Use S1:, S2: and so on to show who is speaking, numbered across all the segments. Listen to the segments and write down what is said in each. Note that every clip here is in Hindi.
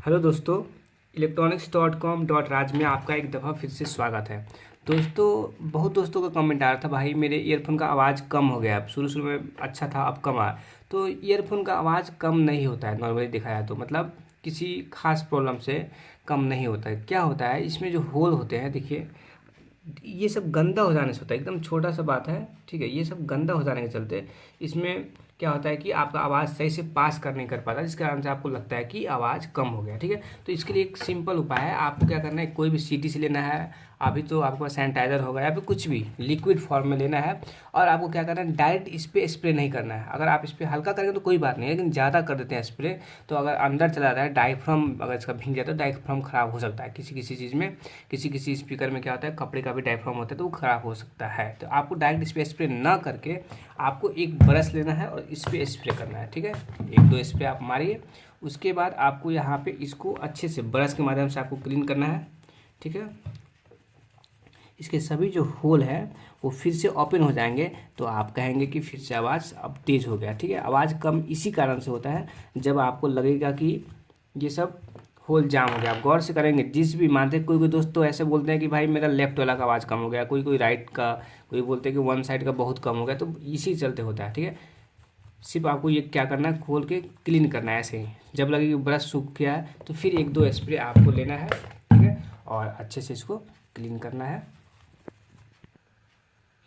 S1: हेलो दोस्तों, electronics.com.raj में आपका एक दफ़ा फिर से स्वागत है। दोस्तों, बहुत दोस्तों का कमेंट आ रहा था, भाई मेरे ईयरफोन का आवाज़ कम हो गया। अब शुरू शुरू में अच्छा था, अब कम आया। तो ईयरफोन का आवाज़ कम नहीं होता है, नॉर्मली देखा जाए तो मतलब किसी खास प्रॉब्लम से कम नहीं होता है। क्या होता है, इसमें जो होल होते हैं, देखिए ये सब गंदा हो जाने से होता है। एकदम छोटा सा बात है, ठीक है। ये सब गंदा हो जाने के चलते इसमें क्या होता है कि आपका आवाज़ सही से पास कर नहीं कर पाता, जिस कारण से आपको लगता है कि आवाज़ कम हो गया, ठीक है। तो इसके लिए एक सिंपल उपाय है। आपको क्या करना है, कोई भी सीटी से लेना है, अभी तो आपके पास सैनिटाइजर होगा या फिर कुछ भी लिक्विड फॉर्म में लेना है। और आपको क्या करना है, डायरेक्ट इस पर स्प्रे नहीं करना है। अगर आप इस पर हल्का करेंगे तो कोई बात नहीं है, लेकिन ज़्यादा कर देते हैं स्प्रे तो अगर अंदर चला जाता है डायफ्राम, अगर इसका भीग जाता है तो डायफ्राम ख़राब हो सकता है। किसी किसी चीज़ में, किसी किसी स्पीकर में क्या होता है, कपड़े का भी डायफ्राम होता है तो वो ख़राब हो सकता है। तो आपको डायरेक्ट इस पर स्प्रे ना करके आपको एक ब्रश लेना है और इस पर स्प्रे करना है, ठीक है। एक दो स्प्रे आप मारिए, उसके बाद आपको यहाँ पे इसको अच्छे से ब्रश के माध्यम से आपको क्लीन करना है, ठीक है। इसके सभी जो होल है वो फिर से ओपन हो जाएंगे, तो आप कहेंगे कि फिर से आवाज़ अब तेज़ हो गया, ठीक है। आवाज़ कम इसी कारण से होता है, जब आपको लगेगा कि ये सब होल जाम हो गया। आप गौर से करेंगे, जिस भी मानते, कोई कोई दोस्त तो ऐसे बोलते हैं कि भाई मेरा लेफ्ट वाला का आवाज़ कम हो गया, कोई कोई राइट का, कोई बोलते हैं कि वन साइड का बहुत कम हो गया। तो इसी चलते होता है, ठीक है। सिर्फ आपको ये क्या करना है, खोल के क्लीन करना है ऐसे ही। जब लगे कि ब्रश सूख गया है तो फिर एक दो स्प्रे आपको लेना है, ठीक है, और अच्छे से इसको क्लीन करना है,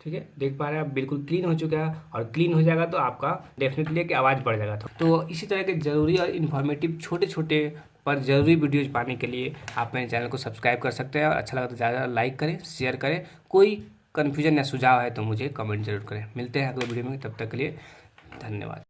S1: ठीक है। देख पा रहे हैं आप, बिल्कुल क्लीन हो चुका है। और क्लीन हो जाएगा तो आपका डेफिनेटली कि आवाज़ बढ़ जाएगा। तो इसी तरह के ज़रूरी और इन्फॉर्मेटिव छोटे छोटे पर ज़रूरी वीडियोज़ पाने के लिए आप मेरे चैनल को सब्सक्राइब कर सकते हैं। और अच्छा लगा तो ज़्यादा लाइक करें, शेयर करें। कोई कन्फ्यूजन या सुझाव है तो मुझे कमेंट जरूर करें। मिलते हैं अगले वीडियो में, तब तक के लिए धन्यवाद।